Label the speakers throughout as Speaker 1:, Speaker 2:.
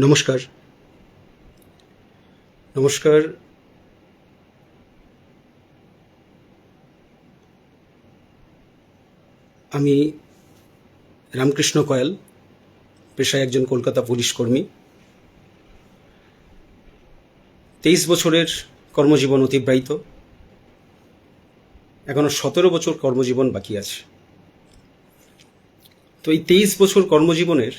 Speaker 1: নমস্কার। নমস্কার। আমি রামকৃষ্ণ কয়াল, পেশায় একজন কলকাতা পুলিশ কর্মী। 23 বছরের কর্মজীবন অতিবাহিত, এখনো 17 বছর কর্মজীবন বাকি আছে। তো এই 23 বছর কর্মজীবনের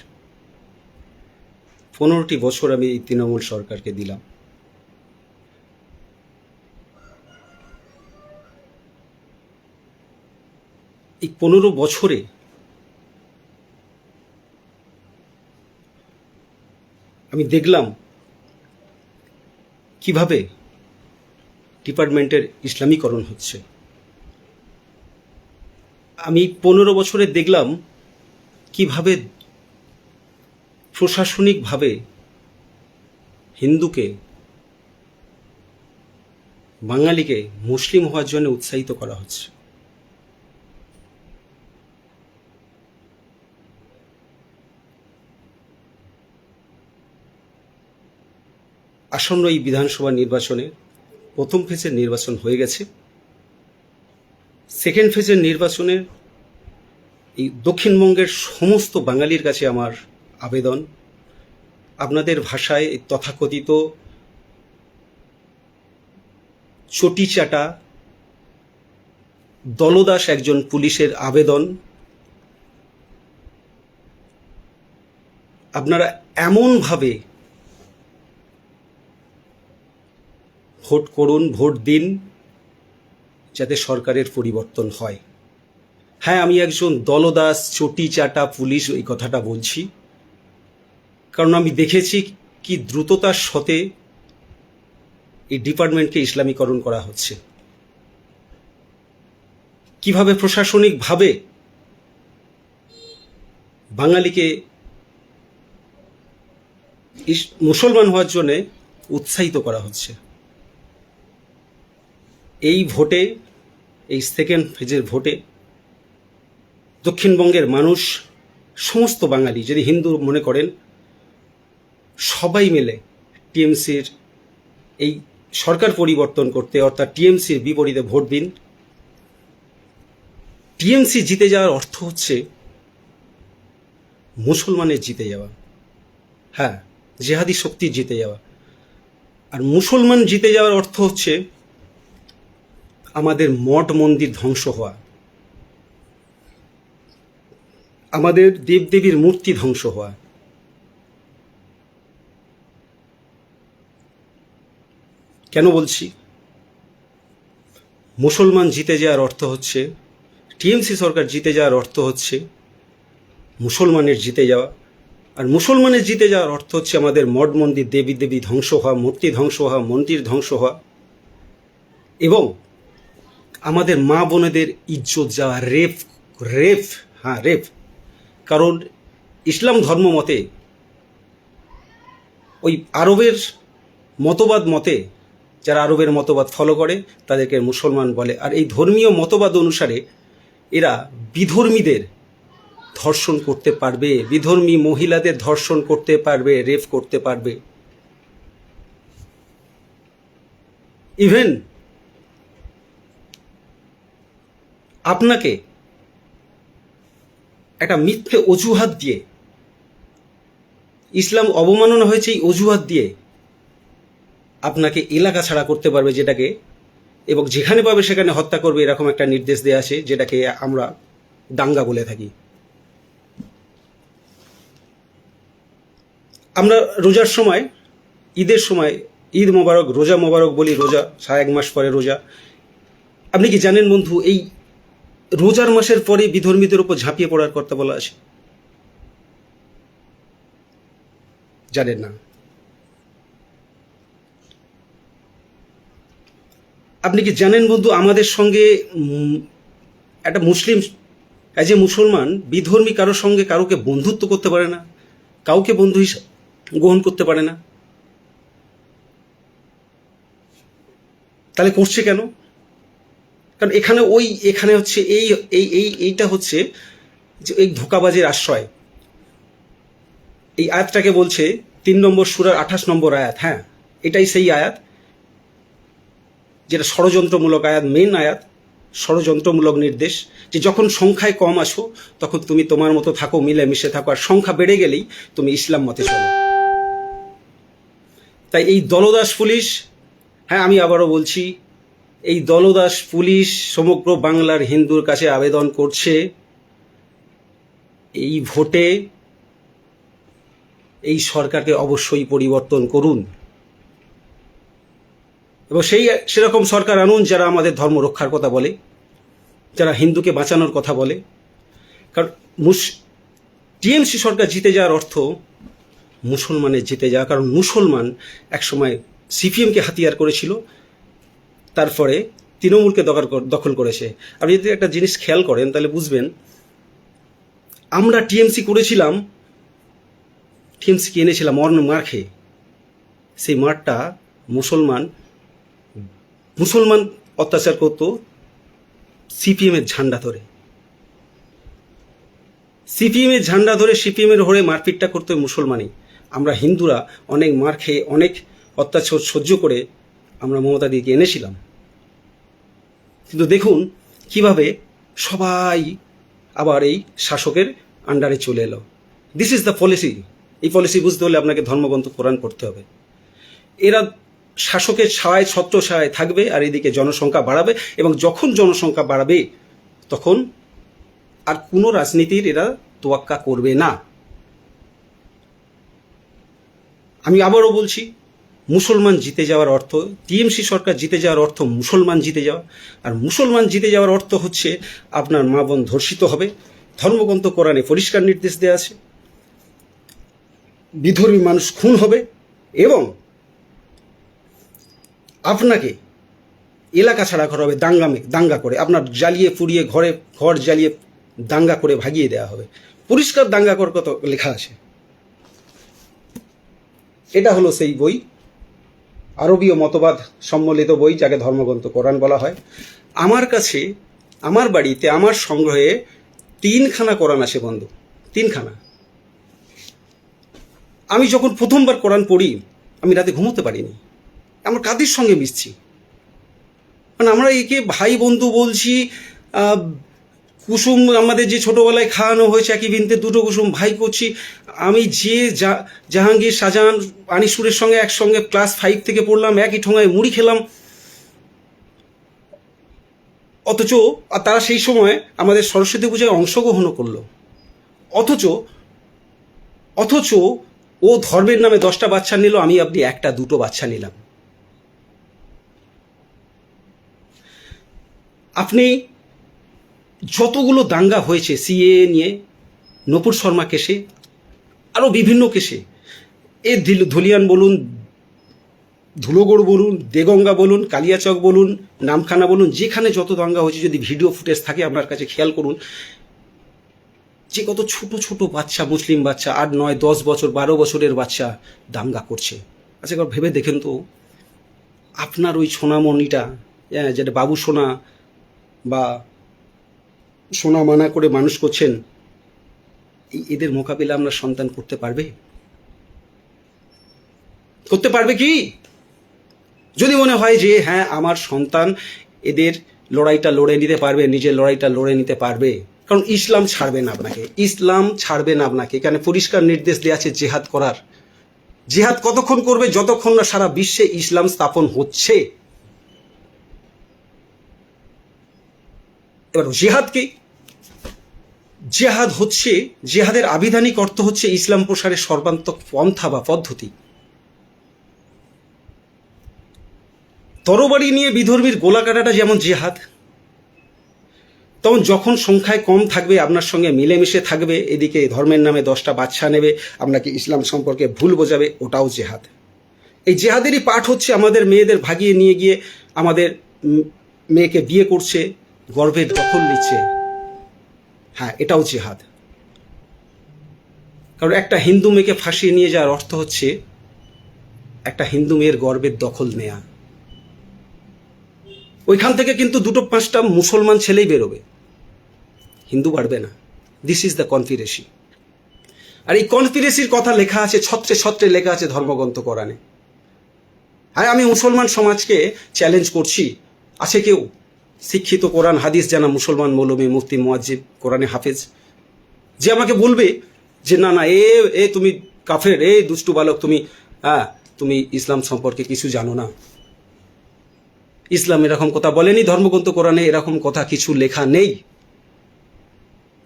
Speaker 1: 15টি বছর আমি এই তৃণমূল সরকারকে দিলাম। এই 15 বছরে আমি দেখলাম কিভাবে ডিপার্টমেন্টের ইসলামীকরণ হচ্ছে। আমি 15 বছরে দেখলাম কিভাবে প্রশাসনিকভাবে হিন্দুকে, বাঙালিকে মুসলিম হওয়ার জন্য উৎসাহিত করা হচ্ছে। আসন্ন এই বিধানসভা নির্বাচনে প্রথম ফেজের নির্বাচন হয়ে গেছে। সেকেন্ড ফেজের নির্বাচনে এই দক্ষিণবঙ্গের সমস্ত বাঙালির কাছে আমার আবেদন, আপনাদের ভাষায় এই তথাকথিত চটিচাটা দলদাস একজন পুলিশের আবেদন, আপনারা এমনভাবে ভোট করুন, ভোট দিন, যাতে সরকারের পরিবর্তন হয়। হ্যাঁ, আমি একজন দলদাস চটিচাটা পুলিশ এই কথাটা বলছি, কারণ আমি দেখেছি কি দ্রুততার সাথে এই ডিপার্টমেন্টকে ইসলামীকরণ করা হচ্ছে, কিভাবে প্রশাসনিকভাবে বাঙালিকে মুসলমান হওয়ার জন্য উৎসাহিত করা হচ্ছে। এই ভোটে, এই সেকেন্ড ফেজের ভোটে দক্ষিণবঙ্গের মানুষ, সমস্ত বাঙালি যদি হিন্দু মনে করেন, সবাই মিলে টিএমসির এই সরকার পরিবর্তন করতে, অর্থাৎ টিএমসির বিপরীতে ভোট দিন। টিএমসি জিতে যাওয়ার অর্থ হচ্ছে মুসলমানের জিতে যাওয়া, হ্যাঁ, জেহাদি শক্তির জিতে যাওয়া। আর মুসলমান জিতে যাওয়ার অর্থ হচ্ছে আমাদের মঠ মন্দির ধ্বংস হওয়া, আমাদের দেবদেবীর মূর্তি ধ্বংস হওয়া। কেন বলছি? মুসলমান জিতে যাওয়ার অর্থ হচ্ছে, টিএমসি সরকার জিতে যাওয়ার অর্থ হচ্ছে মুসলমানের জিতে যাওয়া। আর মুসলমানের জিতে যাওয়ার অর্থ হচ্ছে আমাদের মঠ মন্দির, দেবী দেবী ধ্বংস হওয়া, মূর্তি ধ্বংস হওয়া, মন্দির ধ্বংস হওয়া, এবং আমাদের মা বোনেদের ইজ্জত যাওয়া, রেপ রেপ হ্যাঁ রেপ। কারণ ইসলাম ধর্ম মতে, ওই আরবের মতবাদ মতে, যারা আরবের মতবাদ ফলো করে তাদেরকে মুসলমান বলে। আর এই ধর্মীয় মতবাদ অনুসারে এরা বিধর্মীদের ধর্ষণ করতে পারবে, বিধর্মী মহিলাদের ধর্ষণ করতে পারবে, রেপ করতে পারবে। ইভেন আপনাকে একটা মিথ্যে অজুহাত দিয়ে, ইসলাম অবমাননা হয়েছে এই অজুহাত দিয়ে আপনাকে এলাকা ছাড়া করতে পারবে, যেটাকে, এবং যেখানে পাবে সেখানে হত্যা করবে, এরকম একটা নির্দেশ দেওয়া আছে, যেটাকে আমরা দাঙ্গা বলে থাকি। আমরা রোজার সময়, ঈদের সময়, ঈদ মোবারক, রোজা মোবারক বলি, রোজা 1 মাস পরে রোজা। আপনি কি জানেন বন্ধু, এই রোজার মাসের পরে বিধর্মীদের উপর ঝাঁপিয়ে পড়ার কথা বলা আছে? জানেন না? আপনি কি জানেন বন্ধু, আমাদের সঙ্গে একটা মুসলিম, অ্যাজ এ মুসলমান, বিধর্মী কারোর সঙ্গে কারোকে বন্ধুত্ব করতে পারে না, কাউকে বন্ধু হিসেবে গ্রহণ করতে পারে না। তাহলে করছে কেন? কারণ এখানে হচ্ছে এইটা হচ্ছে যে এই ধোঁকাবাজের আশ্রয়। এই আয়াতটাকে বলছে 3 নম্বর সূরার 28 নম্বর আয়াত। হ্যাঁ, এটাই সেই আয়াত যেটা ষড়যন্ত্রমূলক আয়াত, মেন আয়াত, ষড়যন্ত্রমূলক নির্দেশ, যে যখন সংখ্যায় কম আসো তখন তুমি তোমার মতো থাকো, মিলেমিশে থাকো, আর সংখ্যা বেড়ে গেলেই তুমি ইসলাম মতে চলো। তাই এই দলদাস পুলিশ, হ্যাঁ আমি আবারও বলছি, এই দলদাস পুলিশ সমগ্র বাংলার হিন্দুর কাছে আবেদন করছে, এই ভোটে এই সরকারকে অবশ্যই পরিবর্তন করুন এবং সেরকম সরকার আনুন যারা আমাদের ধর্ম রক্ষার কথা বলে, যারা হিন্দুকে বাঁচানোর কথা বলে। কারণ টিএমসি সরকার জিতে যাওয়ার অর্থ মুসলমানের জিতে যাওয়া। কারণ মুসলমান একসময় সিপিএমকে হাতিয়ার করেছিল, তারপরে তৃণমূলকে দখল করেছে। আপনি যদি একটা জিনিস খেয়াল করেন তাহলে বুঝবেন, আমরা টিএমসি করেছিলাম, টিএমসিকে এনেছিলাম মার খেয়ে। সেই মারটা মুসলমান অত্যাচার করতো সিপিএমের ঝান্ডা ধরে, সিপিএমের ঝান্ডা ধরে সিপিএমের হয়ে মারপিটটা করতো মুসলমানই। আমরা হিন্দুরা অনেক মার খেয়ে, অনেক অত্যাচার সহ্য করে আমরা মমতা দিদিকে এনেছিলাম। কিন্তু দেখুন কিভাবে সবাই আবার এই শাসকের আন্ডারে চলে এলো। This is the policy. এই পলিসি বুঝতে হলে আপনাকে ধর্মগ্রন্থ কোরআন পড়তে হবে। এরা শাসকের ছায়, ছত্র ছায় থাকবে, আর এদিকে জনসংখ্যা বাড়াবে, এবং যখন জনসংখ্যা বাড়াবে তখন আর কোনো রাজনীতির এরা তোয়াক্কা করবে না। আমি আবারও বলছি, মুসলমান জিতে যাওয়ার অর্থ, টিএমসি সরকার জিতে যাওয়ার অর্থ মুসলমান জিতে যাওয়া, আর মুসলমান জিতে যাওয়ার অর্থ হচ্ছে আপনার মা বোন ধর্ষিত হবে। ধর্মগ্রন্থ কোরআনে পরিষ্কার নির্দেশ দেওয়া আছে, বিধর্মী মানুষ খুন হবে, এবং আপনাকে এলাকা ছাড়া করা হবে দাঙ্গা করে, আপনার জ্বালিয়ে পুড়িয়ে ঘর জ্বালিয়ে দাঙ্গা করে ভাগিয়ে দেওয়া হবে। পরিষ্কার দাঙ্গা করার কথা লেখা আছে। এটা হলো সেই বই, আরবীয় মতবাদ সম্মিলিত বই, যাকে ধর্মগ্রন্থ কোরআন বলা হয়। আমার কাছে, আমার বাড়িতে, আমার সংগ্রহে 3খানা কোরআন আছে বন্ধু, 3খানা। আমি যখন প্রথমবার কোরআন পড়ি আমি রাতে ঘুমোতে পারিনি। আমরা কাদের সঙ্গে মিশছি, মানে আমরা একে ভাই বন্ধু বলছি। কুসুম আমাদের যে ছোটোবেলায় খাওয়ানো হয়েছে, একই বিনতে দুটো কুসুম ভাই করছি। আমি যে জাহাঙ্গীর, শাহজাহান, আনিসুরের সঙ্গে একসঙ্গে ক্লাস 5 থেকে পড়লাম, একই ঠোঙায় মুড়ি খেলাম, অথচ তারা সেই সময় আমাদের সরস্বতী পূজায় অংশগ্রহণও করলো। অথচ ও ধর্মের নামে 10টা বাচ্চা নিল, আমি আপনি 1টা 2টো বাচ্চা নিলাম। আপনি যতগুলো দাঙ্গা হয়েছে সিএ নিয়ে, নূপুর শর্মা কেসে, আরও বিভিন্ন কেসে, এ ধুলিয়ান বলুন, ধুলোগড় বলুন, দেগঙ্গা বলুন, কালিয়াচক বলুন, নামখানা বলুন, যেখানে যত দাঙ্গা হয়েছে, যদি ভিডিও ফুটেজ থাকে আপনার কাছে খেয়াল করুন, যে কত ছোট ছোট বাচ্চা, মুসলিম বাচ্চা, 8, 9, 10 বছর, 12 বছরের বাচ্চা দাঙ্গা করছে। আচ্ছা একবার ভেবে দেখেন তো, আপনার ওই সোনামণিটা, যেটা বাবু সোনা বা সোনা মানা করে মানুষ করছেন, এদের মোকাবিলা আমরা সন্তান করতে পারবে কি? যদি মনে হয় যে হ্যাঁ আমার সন্তান এদের লড়াইটা লড়ে নিতে পারবে, নিজের লড়াইটা লড়ে নিতে পারবে, কারণ ইসলাম ছাড়বে না আপনাকে, ইসলাম ছাড়বে না আপনাকে। এখানে পরিষ্কার নির্দেশ দেওয়া আছে জেহাদ করার। জেহাদ কতক্ষণ করবে? যতক্ষণ না সারা বিশ্বে ইসলাম স্থাপন হচ্ছে। এবার জেহাদ কি? জেহাদ হচ্ছে, জেহাদের আবিধানিক অর্থ হচ্ছে ইসলাম প্রসারের সর্বান্তক পন্থা বা পদ্ধতি। তরবারি নিয়ে বিধর্মীর গোলা কাটাটা যেমন জেহাদ, তখন যখন সংখ্যায় কম থাকবে, আপনার সঙ্গে মিলেমিশে থাকবে, এদিকে ধর্মের নামে 10টা বাচ্চা নেবে, আপনাকে ইসলাম সম্পর্কে ভুল বোঝাবে, ওটাও জেহাদ। এই জেহাদেরই পাঠ হচ্ছে আমাদের মেয়েদের ভাগিয়ে নিয়ে গিয়ে আমাদের মেয়েকে বিয়ে করছে, গর্ভের দখল নিচ্ছে। হ্যাঁ, এটাও জেহাদ। কারণ একটা হিন্দু মেয়েকে ফাঁসিয়ে নিয়ে যাওয়ার অর্থ হচ্ছে একটা হিন্দু মেয়ের গর্ভের দখল নেয়া। ওইখান থেকে কিন্তু 2-5টা মুসলমান ছেলেই বেরোবে, হিন্দু বাড়বে না। This is the conspiracy. আর এই কনস্পিরেসির কথা লেখা আছে, ছত্রে ছত্রে লেখা আছে ধর্মগ্রন্থ কোরআনে। আর আমি মুসলমান সমাজকে চ্যালেঞ্জ করছি, আছে কেউ শিক্ষিত কোরআন হাদিস জানা মুসলমান মৌলবী মুফতি মুয়াজ্জিব কোরআনে হাফেজ, যে আমাকে বলবে যে না না এ তুমি কাফের, দুষ্টু বালক, তুমি ইসলাম সম্পর্কে কিছু জানো না। ইসলাম এরকম কথা বলেনি, ধর্মগ্রন্থ কোরআনে এরকম কথা কিছু লেখা নেই।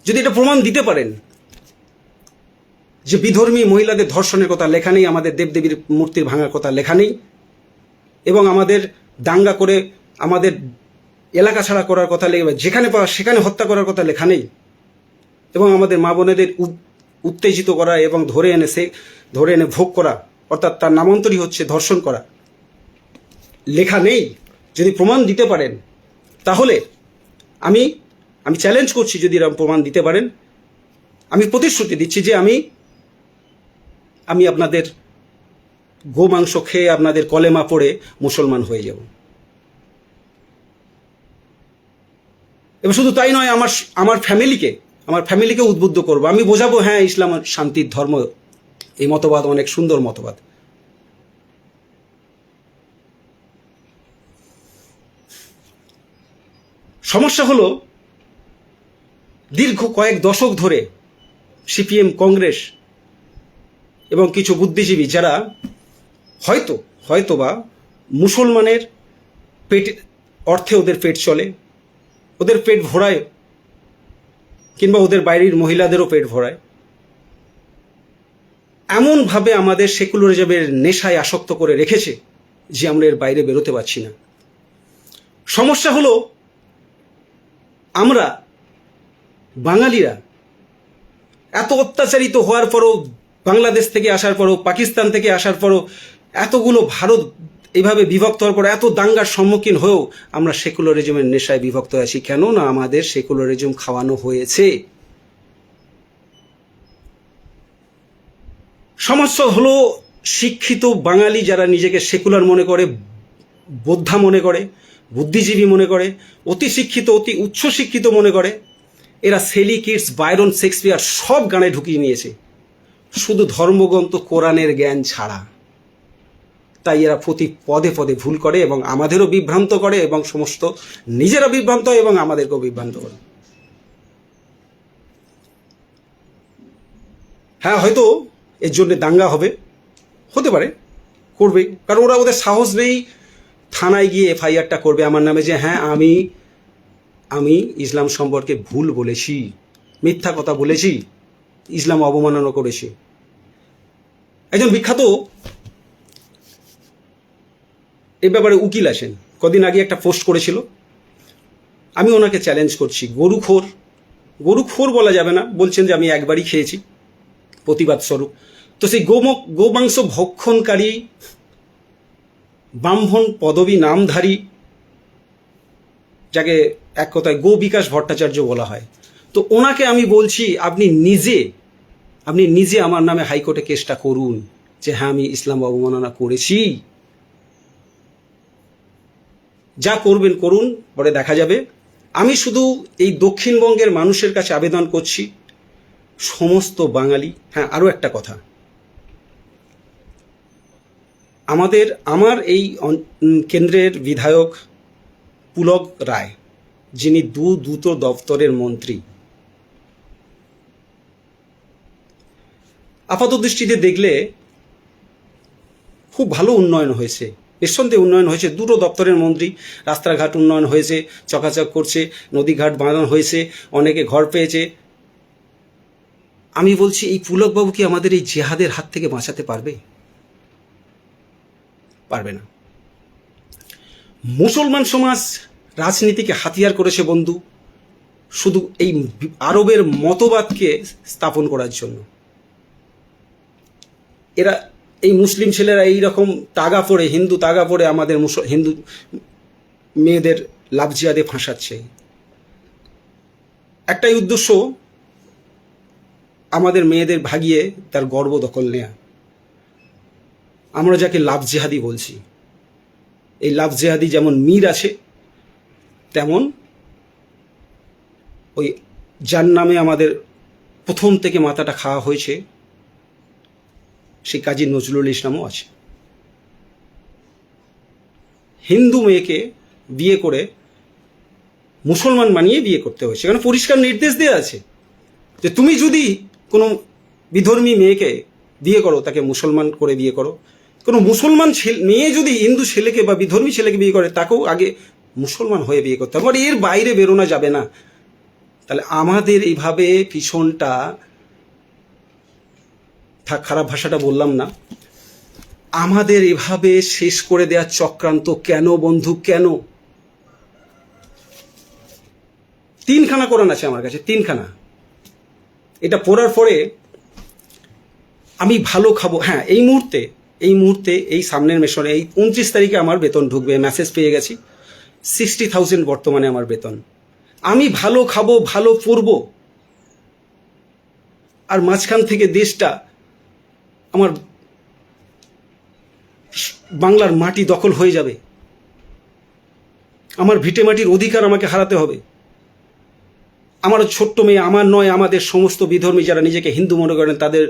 Speaker 1: যদি এটা প্রমাণ দিতে পারেন যে বিধর্মী মহিলাদের ধর্ষণের কথা লেখা নেই, আমাদের দেবদেবীর মূর্তির ভাঙার কথা লেখা নেই, এবং আমাদের দাঙ্গা করে আমাদের এলাকা ছাড়া করার কথা লেখা, যেখানে পাওয়া সেখানে হত্যা করার কথা লেখা নেই, এবং আমাদের মা বোনেদের উত্তেজিত করা এবং ধরে এনে ভোগ করা, অর্থাৎ তার নামান্তরই হচ্ছে ধর্ষণ করা, লেখা নেই, যদি প্রমাণ দিতে পারেন তাহলে আমি চ্যালেঞ্জ করছি, যদি এরকম প্রমাণ দিতে পারেন, আমি প্রতিশ্রুতি দিচ্ছি যে আমি আপনাদের গোমাংস খেয়ে আপনাদের কলেমা পড়ে মুসলমান হয়ে যাব। এবার শুধু তাই নয়, আমার ফ্যামিলিকে উদ্বুদ্ধ করব, আমি বোঝাবো হ্যাঁ ইসলাম শান্তির ধর্ম, এই মতবাদ অনেক সুন্দর মতবাদ। সমস্যা হলো দীর্ঘ কয়েক দশক ধরে সিপিএম, কংগ্রেস এবং কিছু বুদ্ধিজীবী যারা হয়তোবা মুসলমানের অর্থে ওদের পেট চলে, ওদের পেট ভরায়, কিংবা ওদের বাইরের মহিলাদেরও পেট ভরায়, এমনভাবে আমাদের সেকুলারিজমের নেশায় আসক্ত করে রেখেছে যে আমরা এর বাইরে বেরোতে পারছি না। সমস্যা হলো আমরা বাঙালিরা এত অত্যাচারিত হওয়ার পরও, বাংলাদেশ থেকে আসার পরও, পাকিস্তান থেকে আসার পরও, এতগুলো ভারত এইভাবে বিভক্ত হওয়ার পর, এত দাঙ্গার সম্মুখীন হয়েও আমরা সেকুলারিজমের নেশায় বিভক্ত আছি। কেন না আমাদের সেকুলারিজম খাওয়ানো হয়েছে। সমস্যা হলো শিক্ষিত বাঙালি যারা নিজেকে সেকুলার মনে করে, বোদ্ধা মনে করে, বুদ্ধিজীবী মনে করে, অতি শিক্ষিত, অতি উচ্চ শিক্ষিত মনে করে, এরা সেলি, কিটস, বায়রন, শেক্সপিয়ার সব গানে ঢুকিয়ে নিয়েছে, শুধু ধর্মগ্রন্থ কোরআনের জ্ঞান ছাড়া। তাই এরা প্রতি পদে পদে ভুল করে এবং আমাদেরও বিভ্রান্ত করে, এবং সমস্ত নিজেরা বিভ্রান্ত হয় এবং আমাদেরকেও বিভ্রান্ত করে। হ্যাঁ, হয়তো এর জন্য দাঙ্গা হতে পারে, করবে, কারণ ওদের সাহস নেই থানায় গিয়ে এফআইআরটা করবে আমার নামে, যে হ্যাঁ আমি ইসলাম সম্পর্কে ভুল বলেছি, মিথ্যা কথা বলেছি, ইসলাম অবমাননা করেছি। একজন বিখ্যাত এ ব্যাপারে উকিল আছেন, কদিন আগে একটা পোস্ট করেছিল, আমি ওনাকে চ্যালেঞ্জ করছি। গরুখোর বলা যাবে না, বলছেন যে আমি একবারই খেয়েছি প্রতিবাদ স্বরূপ। তো সেই গোমাংস ভক্ষণকারী ব্রাহ্মণ পদবী নামধারী, যাকে এক কথায় গো বিকাশ ভট্টাচার্য বলা হয়, তো ওনাকে আমি বলছি আপনি নিজে আমার নামে হাইকোর্টে কেসটা করুন যে হ্যাঁ আমি ইসলাম অবমাননা করেছি। যা করবেন করুন, পরে দেখা যাবে। আমি শুধু এই দক্ষিণবঙ্গের মানুষের কাছে আবেদন করছি, সমস্ত বাঙালি। হ্যাঁ, আরও একটা কথা, আমার এই কেন্দ্রের বিধায়ক পুলক রায়, যিনি দুটো দপ্তরের মন্ত্রী, আপাত দৃষ্টিতে দেখলে খুব ভালো উন্নয়ন হয়েছে, নিঃসন্দেহে উন্নয়ন হয়েছে। দুটো দপ্তরের মন্ত্রী, রাস্তাঘাট উন্নয়ন হয়েছে, চকাচক করছে, নদীঘাট বাঁধানো হয়েছে, অনেকে ঘর পেয়েছে। আমি বলছি এই পুলকবাবু কি আমাদের এই জেহাদের হাত থেকে বাঁচাতে পারবে? পারবে না। মুসলমান সমাজ রাজনীতিকে হাতিয়ার করেছে বন্ধু, শুধু এই আরবের মতবাদকে স্থাপন করার জন্য। এই মুসলিম ছেলেরা এইরকম তাগা পড়ে, হিন্দু তাগা পড়ে আমাদের হিন্দু মেয়েদের লাভ জিহাদে ফাঁসাচ্ছে। একটাই উদ্দেশ্য, আমাদের মেয়েদের ভাগিয়ে তার গর্ব দখল নেয়া। আমরা যাকে লাভ জেহাদি বলছি, এই লাভ জেহাদি যেমন মীর আছে, তেমন ওই যার নামে আমাদের প্রথম থেকে মাথাটা খাওয়া হয়েছে সেই কাজী নজরুল ইসলামও আছে। হিন্দু মেয়েকে বিয়ে করে মুসলমান বানিয়ে বিয়ে করতে হয়েছে, সেখানে পরিষ্কার নির্দেশ দেওয়া আছে যে তুমি যদি কোনো বিধর্মী মেয়েকে বিয়ে করো তাকে মুসলমান করে বিয়ে করো, কোনো মুসলমান মেয়ে যদি হিন্দু ছেলেকে বা বিধর্মী ছেলেকে বিয়ে করে তাকেও আগে মুসলমান হয়ে বিয়ে করতে হবে, এর বাইরে বেরোনো যাবে না। তাহলে আমাদের এইভাবে পিছনটা, খারাপ ভাষাটা বললাম না, আমাদের এভাবে শেষ করে দেওয়ার চক্রান্ত কেন বন্ধু, কেন? 3খানা কোরআন আছে আমার কাছে, 3খানা। এটা পড়ার পরে আমি ভালো খাবো। হ্যাঁ, এই মুহূর্তে এই সামনের মেশনে এই 29 তারিখে আমার বেতন ঢুকবে, মেসেজ পেয়ে গেছি। 60,000 বর্তমানে আমার বেতন। আমি ভালো খাবো, ভালো পড়বো, আর মাঝখান থেকে দেশটা, আমার বাংলার মাটি দখল হয়ে যাবে, আমার ভিটে মাটির অধিকার আমাকে হারাতে হবে। আমার ছোট্ট মেয়ে আমার নয়, আমাদের সমস্ত বিধর্মী যারা নিজেকে হিন্দু মনে করেন তাদের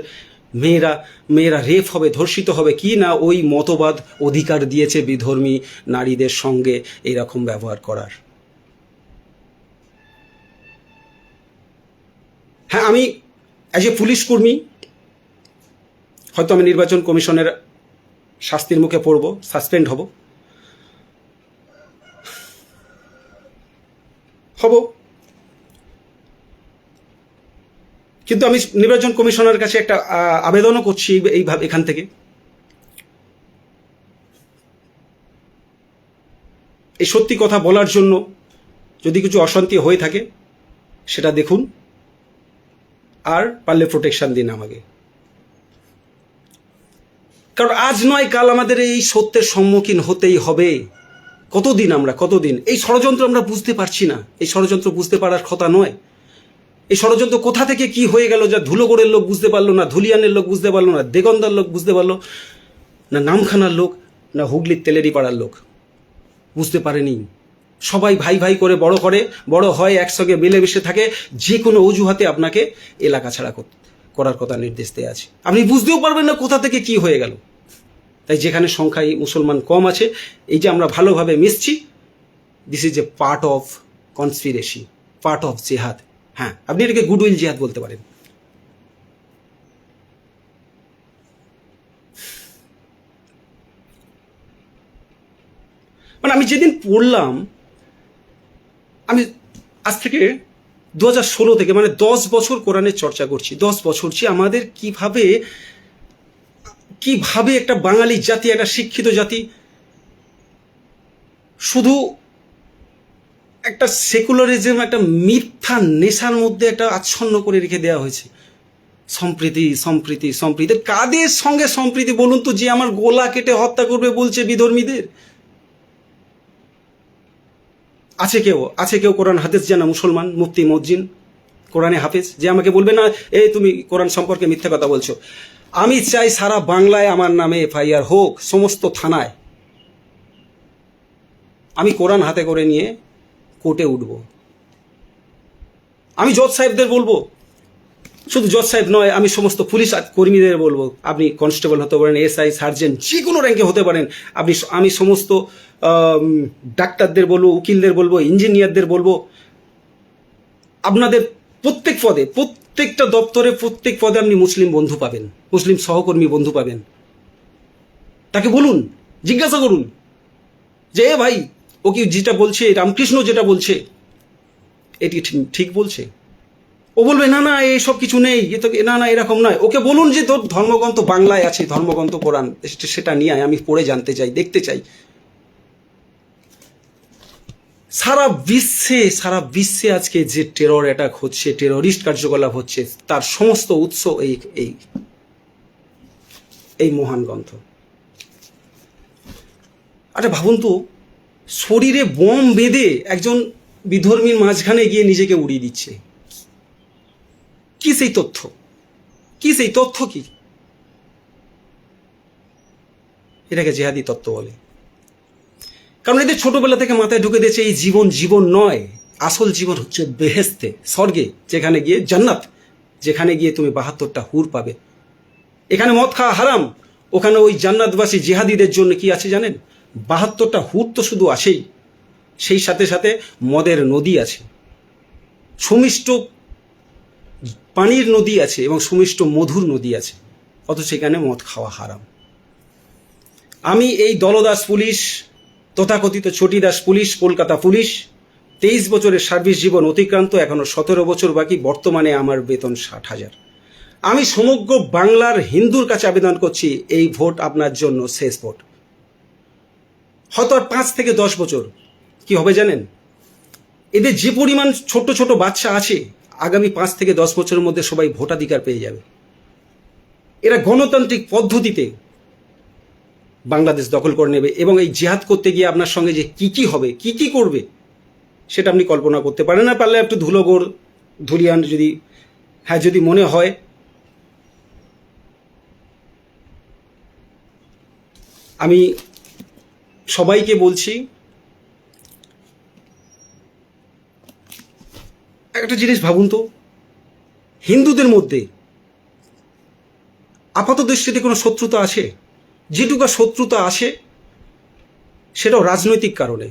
Speaker 1: মেয়েরা রেপ হবে, ধর্ষিত হবে, কি না ওই মতবাদ অধিকার দিয়েছে বিধর্মী নারীদের সঙ্গে এইরকম ব্যবহার করার। হ্যাঁ, আমি অ্যাজ এ পুলিশ কর্মী হয়তো আমি নির্বাচন কমিশনের শাস্তির মুখে পড়ব, সাসপেন্ড হব, কিন্তু আমি নির্বাচন কমিশনের কাছে একটা আবেদনও করছি এইভাবে, এখান থেকে এই সত্যি কথা বলার জন্য যদি কিছু অশান্তি হয়ে থাকে সেটা দেখুন, আর পারলে প্রোটেকশন দিন আমাকে। কারণ আজ নয় কাল আমাদের এই সত্যের সম্মুখীন হতেই হবে। কতদিন এই ষড়যন্ত্র আমরা বুঝতে পারছি না। এই ষড়যন্ত্র বুঝতে পারার কথা নয়। এই ষড়যন্ত্র কোথা থেকে কি হয়ে গেল যা ধুলোগড়ের লোক বুঝতে পারলো না, ধুলিয়ানের লোক বুঝতে পারলো না, দেগন্দার লোক বুঝতে পারলো না, নামখানার লোক না হুগলির তেলেরি পাড়ার লোক বুঝতে পারেনি। সবাই ভাই ভাই করে বড় হয়, একসঙ্গে মিলেমিশে থাকে, যে কোনো অজুহাতে আপনাকে এলাকা ছাড়া করার কথা নির্দেশ দেওয়া আছে। আপনি বুঝতেও পারবেন না কোথা থেকে কি হয়ে গেল। তাই যেখানে সংখ্যায় মুসলমান কম আছে, এই যে আমরা ভালোভাবে মিশছি, this is a part of conspiracy, part of জেহাদ। হ্যাঁ, আপনি এটাকে গুডউইল জিহাদ বলতে পারেন। মানে আমি যেদিন পড়লাম, আমি আজ থেকে 2016 থেকে, মানে 10 বছর কোরআনের চর্চা করছি, 10 বছর আমাদের কিভাবে একটা বাঙালি জাতি, একটা শিক্ষিত জাতি শুধু একটা সেকুলারিজম, একটা মিথ্যা নেশার মধ্যে একটা আচ্ছন্ন করে রেখে দেওয়া হয়েছে। সম্প্রীতি কাদের সঙ্গে সম্প্রীতি বলুন তো, যে আমার গোলা কেটে হত্যা করবে বলছে বিধর্মীদের? আছে কেউ কোরআন হাফেজ জানা মুসলমান, মুফতি মজ্জিন কোরআনে হাফেজ, যে আমাকে বলবে না এই তুমি কোরআন সম্পর্কে মিথ্যা কথা বলছো? আমি চাই সারা বাংলায় আমার নামে এফআইআর হোক, সমস্ত থানায়। আমি কোরআন হাতে করে নিয়ে কোর্টে উঠব। আমি জজ সাহেবদের বলবো, শুধু জজ সাহেব নয়, আমি সমস্ত পুলিশ কর্মীদের বলবো, আপনি কনস্টেবল হতে পারেন, এসআই, সার্জেন্ট, যে কোনো র্যাঙ্কে হতে পারেন আমি সমস্ত ডাক্তারদের বলবো, উকিলদের বলবো, ইঞ্জিনিয়ারদের বলবো, আপনাদের প্রত্যেকটা দপ্তরে প্রত্যেক পদে আপনি মুসলিম বন্ধু পাবেন, মুসলিম সহকর্মী বন্ধু পাবেন। তাকে বলুন, জিজ্ঞাসা করুন যে ভাই ও কি যেটা বলছে, রামকৃষ্ণ যেটা বলছে এটি ঠিক বলছে? ও বলবে না এইসব কিছু নেই, না এরকম নয়। ওকে বলুন যে তোর ধর্মগ্রন্থ বাংলায় আছে, ধর্মগ্রন্থ কোরআন, সেটা নিয়ে আমি পড়ে জানতে চাই, দেখতে চাই। সারা বিশ্বে আজকে যে টেরর অ্যাটাক হচ্ছে, টেররিস্ট কার্যকলাপ হচ্ছে, তার সমস্ত উৎস এই মহান গ্রন্থ। আচ্ছা ভাবুন তো, শরীরে বোম বেঁধে একজন বিধর্মীর মাঝখানে গিয়ে নিজেকে উড়িয়ে দিচ্ছে। কি সেই তথ্য কি? এটাকে জেহাদি তত্ত্ব বলে। কারণ এদের ছোটবেলা থেকে মাথায় ঢুকে দিয়েছে এই জীবন নয়, আসল জীবন হচ্ছে বেহেশতে, স্বর্গে, যেখানে গিয়ে জান্নাত, যেখানে গিয়ে তুমি 72টা হুর পাবে, এখানে মদ খাওয়া হারাম, ওখানে ওই জান্নাতবাসী জিহাদিদের জন্য কি আছে জানেন? 72টা হুট তো শুধু আছেই, সেই সাথে সাথে মদের নদী আছে, সুমিষ্ট পানির নদী আছে এবং সুমিষ্ট মধুর নদী আছে, অথচ সেখানে মদ খাওয়া হারাম। আমি এই দলদাস পুলিশ, তথাকথিত চটিদাস পুলিশ, কলকাতা পুলিশ, 23 বছরের সার্ভিস জীবন অতিক্রান্ত, এখনো 17 বছর বাকি, বর্তমানে আমার বেতন 60,000। আমি সমগ্র বাংলার হিন্দুর কাছে আবেদন করছি, এই ভোট আপনার জন্য শেষ ভোট। হয়তো আর 5 থেকে 10 বছর কি হবে জানেন? এদের যে পরিমাণ ছোট ছোট বাচ্চা আছে, আগামী 5 থেকে 10 বছরের মধ্যে সবাই ভোটাধিকার পেয়ে যাবে। এরা গণতান্ত্রিক পদ্ধতিতে বাংলাদেশ দখল করে নেবে, এবং এই জিহাদ করতে গিয়ে আপনার সঙ্গে যে কি হবে, কি করবে, সেটা আপনি কল্পনা করতে পারেন না। পারলে একটু ধুলিয়ান যদি মনে হয়। আমি সবাইকে বলছি, একটা জিনিস ভাবুন তো, হিন্দুদের মধ্যে আপাত দৃষ্টিতে কোনো শত্রুতা আছে? যেটুকু শত্রুতা আসে সেটাও রাজনৈতিক কারণে।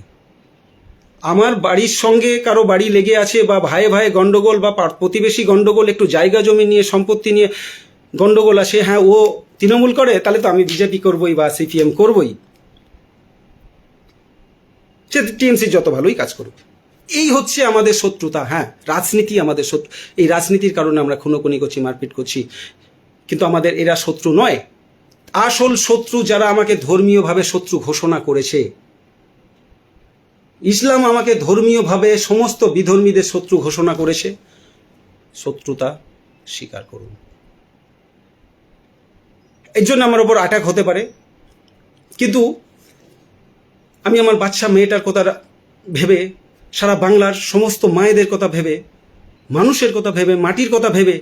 Speaker 1: আমার বাড়ির সঙ্গে কারো বাড়ি লেগে আছে, বা ভাইয়ে ভাইয়ে গন্ডগোল, বা প্রতিবেশী গন্ডগোল, একটু জায়গা জমি নিয়ে, সম্পত্তি নিয়ে গন্ডগোল আসে, হ্যাঁ ও তৃণমূল করে, তাহলে তো আমি বিজেপি করবই বা সিপিএম করবই, সে টিএমসি যত ভালোই কাজ করুক। এই হচ্ছে আমাদের শত্রুতা। হ্যাঁ, রাজনীতি আমাদের শত্রু। এই রাজনীতির কারণে আমরা খুনোখুনি করছি, মারপিট করছি, কিন্তু আমাদের এরা শত্রু নয়। আসল শত্রু যারা আমাকে ধর্মীয়ভাবে শত্রু ঘোষণা করেছে, ইসলাম আমাকে ধর্মীয়ভাবে সমস্ত বিধর্মীদের শত্রু ঘোষণা করেছে, শত্রুতা স্বীকার করুন। এর জন্য আমার ওপর অ্যাটাক হতে পারে, কিন্তু আমি আমার বাচ্চা মেয়েটার কথা ভেবে, সারা বাংলার সমস্ত মায়েদের কথা ভেবে, মানুষের কথা ভেবে, মাটির কথা ভেবে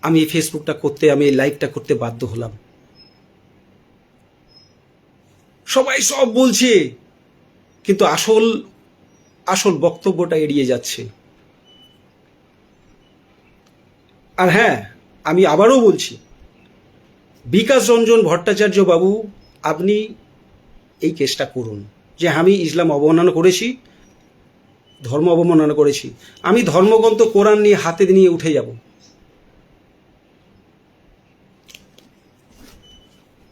Speaker 1: আমি এই ফেসবুকটা করতে, আমি এই লাইভটা করতে বাধ্য হলাম। সবাই সব বলছে, কিন্তু আসল বক্তব্যটা এড়িয়ে যাচ্ছে। আর হ্যাঁ, আমি আবারও বলছি, বিকাশ রঞ্জন ভট্টাচার্য বাবু, আপনি এই কেসটা করুন যে আমি ইসলাম অবমাননা করেছি, ধর্ম অবমাননা করেছি, আমি ধর্মগ্রন্থ কোরআন নিয়ে হাতে নিয়ে উঠে যাব।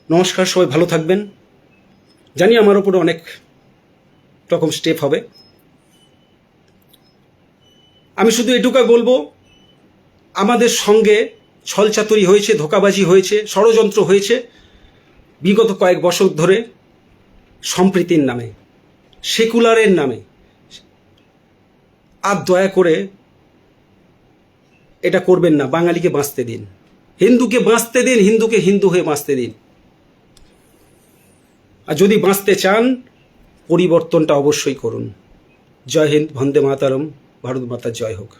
Speaker 1: নমস্কার, সবাই ভালো থাকবেন। জানি আমার উপরে অনেক রকম স্টেপ হবে। আমি শুধু এটুকু বলবো, আমাদের সঙ্গে ছলচাতুরি হয়েছে, ধোঁকাবাজি হয়েছে, ষড়যন্ত্র হয়েছে বিগত কয়েক বছর ধরে, সম্প্রীতির নামে, সেকুলারের নামে। আর দয়া করে এটা করবেন না। বাঙালিকে বাঁচতে দিন, হিন্দুকে বাঁচতে দিন, হিন্দুকে হিন্দু হয়ে বাঁচতে দিন। আর যদি বাঁচতে চান, পরিবর্তনটা অবশ্যই করুন। জয় হিন্দ, বন্দে মাতরম, ভারত মাতা জয় হোক।